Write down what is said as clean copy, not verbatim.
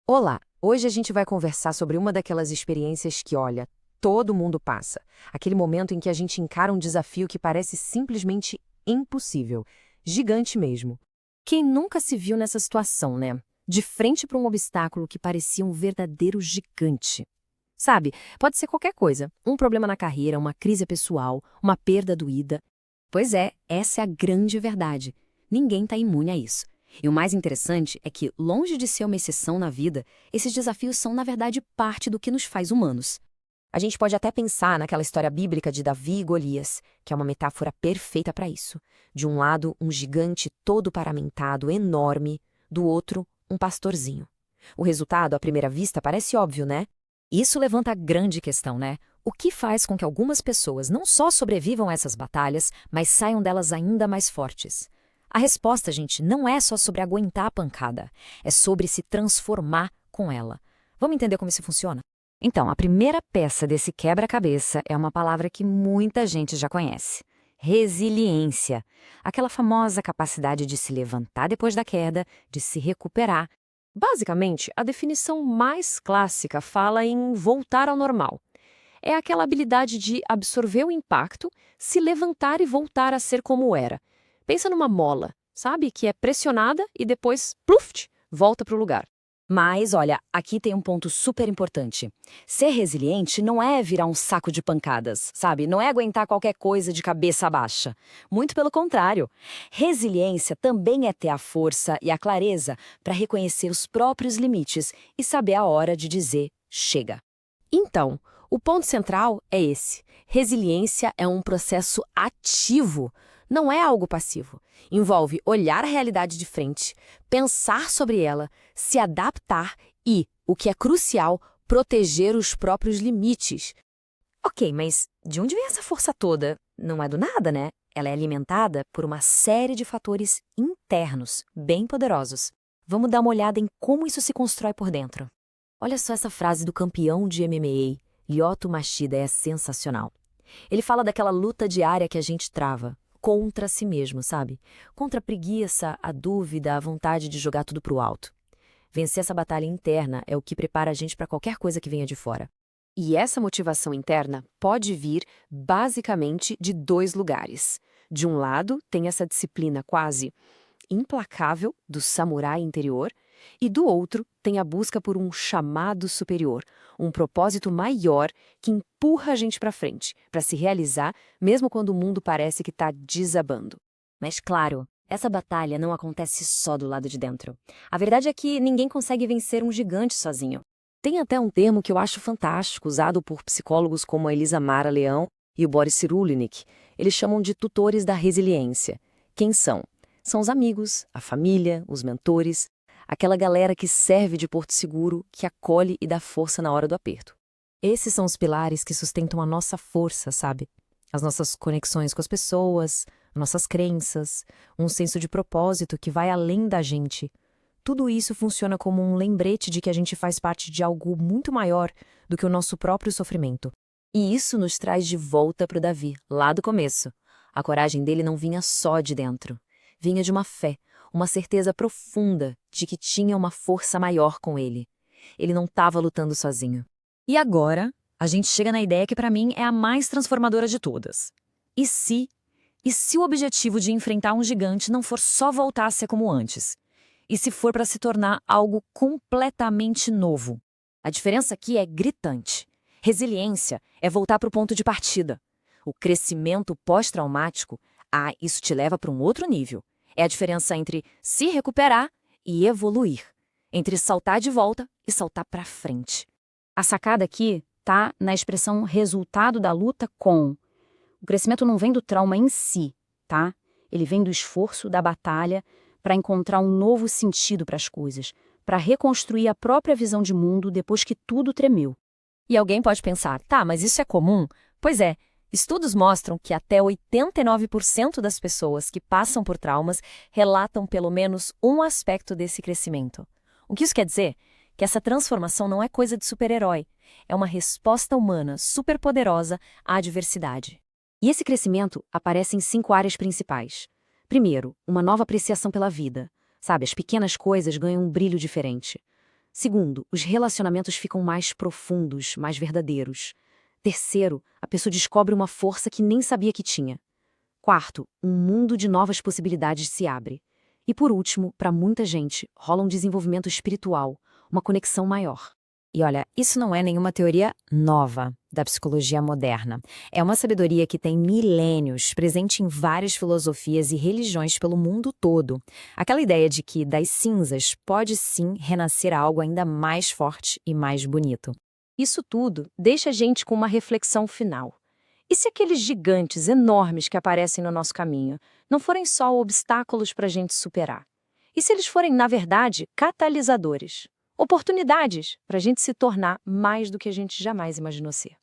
Olá! Hoje a gente vai conversar sobre uma daquelas experiências que, olha, todo mundo passa. Aquele momento em que a gente encara um desafio que parece simplesmente impossível. Gigante mesmo. Quem nunca se viu nessa situação, né? De frente para um obstáculo que parecia um verdadeiro gigante. Sabe, pode ser qualquer coisa. Um problema na carreira, uma crise pessoal, uma perda doída. Pois é, essa é a grande verdade. Ninguém está imune a isso. E o mais interessante é que, longe de ser uma exceção na vida, esses desafios são, na verdade, parte do que nos faz humanos. A gente pode até pensar naquela história bíblica de Davi e Golias, que é uma metáfora perfeita para isso. De um lado, um gigante todo paramentado, enorme, do outro, um pastorzinho. O resultado, à primeira vista, parece óbvio, né? Isso levanta a grande questão, né? O que faz com que algumas pessoas não só sobrevivam a essas batalhas, mas saiam delas ainda mais fortes? A resposta, gente, não é só sobre aguentar a pancada, é sobre se transformar com ela. Vamos entender como isso funciona? Então, a primeira peça desse quebra-cabeça é uma palavra que muita gente já conhece: resiliência. Aquela famosa capacidade de se levantar depois da queda, de se recuperar. Basicamente, a definição mais clássica fala em voltar ao normal. É aquela habilidade de absorver o impacto, se levantar e voltar a ser como era. Pensa numa mola, sabe? Que é pressionada e depois, pluft, volta para o lugar. Mas, olha, aqui tem um ponto super importante. Ser resiliente não é virar um saco de pancadas, sabe? Não é aguentar qualquer coisa de cabeça baixa. Muito pelo contrário. Resiliência também é ter a força e a clareza para reconhecer os próprios limites e saber a hora de dizer chega. Então, o ponto central é esse. Resiliência é um processo ativo, não é algo passivo. Envolve olhar a realidade de frente, pensar sobre ela, se adaptar e, o que é crucial, proteger os próprios limites. Ok, mas de onde vem essa força toda? Não é do nada, né? Ela é alimentada por uma série de fatores internos, bem poderosos. Vamos dar uma olhada em como isso se constrói por dentro. Olha só essa frase do campeão de MMA, Lyoto Machida, é sensacional. Ele fala daquela luta diária que a gente trava, contra si mesmo, sabe? Contra a preguiça, a dúvida, a vontade de jogar tudo pro alto. Vencer essa batalha interna é o que prepara a gente para qualquer coisa que venha de fora. E essa motivação interna pode vir, basicamente, de dois lugares. De um lado, tem essa disciplina quase implacável do samurai interior, e do outro tem a busca por um chamado superior, um propósito maior que empurra a gente para frente, para se realizar, mesmo quando o mundo parece que está desabando. Mas claro, essa batalha não acontece só do lado de dentro. A verdade é que ninguém consegue vencer um gigante sozinho. Tem até um termo que eu acho fantástico, usado por psicólogos como a Elisa Mara Leão e o Boris Cyrulnik. Eles chamam de tutores da resiliência. Quem são? São os amigos, a família, os mentores, aquela galera que serve de porto seguro, que acolhe e dá força na hora do aperto. Esses são os pilares que sustentam a nossa força, sabe? As nossas conexões com as pessoas, nossas crenças, um senso de propósito que vai além da gente. Tudo isso funciona como um lembrete de que a gente faz parte de algo muito maior do que o nosso próprio sofrimento. E isso nos traz de volta para o Davi, lá do começo. A coragem dele não vinha só de dentro. Vinha de uma fé, uma certeza profunda de que tinha uma força maior com ele. Ele não estava lutando sozinho. E agora, a gente chega na ideia que para mim é a mais transformadora de todas. E se? E se o objetivo de enfrentar um gigante não for só voltar a ser como antes? E se for para se tornar algo completamente novo? A diferença aqui é gritante. Resiliência é voltar para o ponto de partida. O crescimento pós-traumático, isso te leva para um outro nível. É a diferença entre se recuperar e evoluir. Entre saltar de volta e saltar para frente. A sacada aqui tá na expressão resultado da luta com. O crescimento não vem do trauma em si, tá? Ele vem do esforço, da batalha, para encontrar um novo sentido para as coisas, para reconstruir a própria visão de mundo depois que tudo tremeu. E alguém pode pensar, tá, mas isso é comum? Pois é. Estudos mostram que até 89% das pessoas que passam por traumas relatam pelo menos um aspecto desse crescimento. O que isso quer dizer? Que essa transformação não é coisa de super-herói. É uma resposta humana superpoderosa à adversidade. E esse crescimento aparece em 5 áreas principais. Primeiro, uma nova apreciação pela vida. Sabe, as pequenas coisas ganham um brilho diferente. Segundo, os relacionamentos ficam mais profundos, mais verdadeiros. Terceiro, a pessoa descobre uma força que nem sabia que tinha. Quarto, um mundo de novas possibilidades se abre. E por último, para muita gente, rola um desenvolvimento espiritual, uma conexão maior. E olha, isso não é nenhuma teoria nova da psicologia moderna. É uma sabedoria que tem milênios, presente em várias filosofias e religiões pelo mundo todo. Aquela ideia de que das cinzas pode sim renascer algo ainda mais forte e mais bonito. Isso tudo deixa a gente com uma reflexão final. E se aqueles gigantes enormes que aparecem no nosso caminho não forem só obstáculos para a gente superar? E se eles forem, na verdade, catalisadores? Oportunidades para a gente se tornar mais do que a gente jamais imaginou ser?